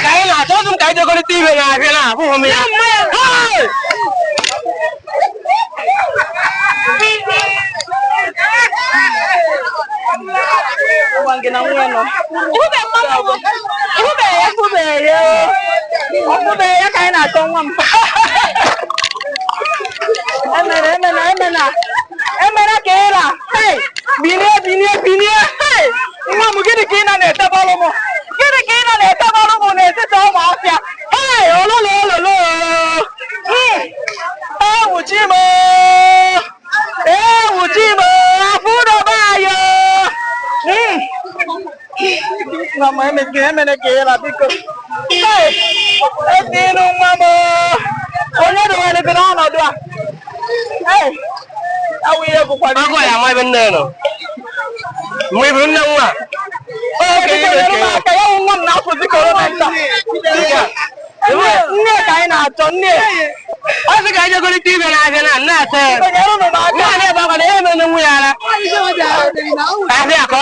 cái là cho chúng cái cho con đi tìm về nhà thế nào không mình Quang cái nóng lên rồi. Phú bè cái nào trong em kia là hey bini hey mà một cái kia này ta bao lâu cái kia này ta bao lâu này ta cho mà kia hey ô lô vũ chi mà phú đô ba giờ mà mấy mình kia là đi cực hey em đi luôn mà ôi nhớ được cái đó nào được hey Awi aku pada aku yang mai bener no. Mai bener mah. Okay. Kayak umum nak pun kalau nanti. Ini kayak nak contoh. Aku kayak jago di TV nak se. Nah ni apa kalau ni menemu ya lah. Tapi aku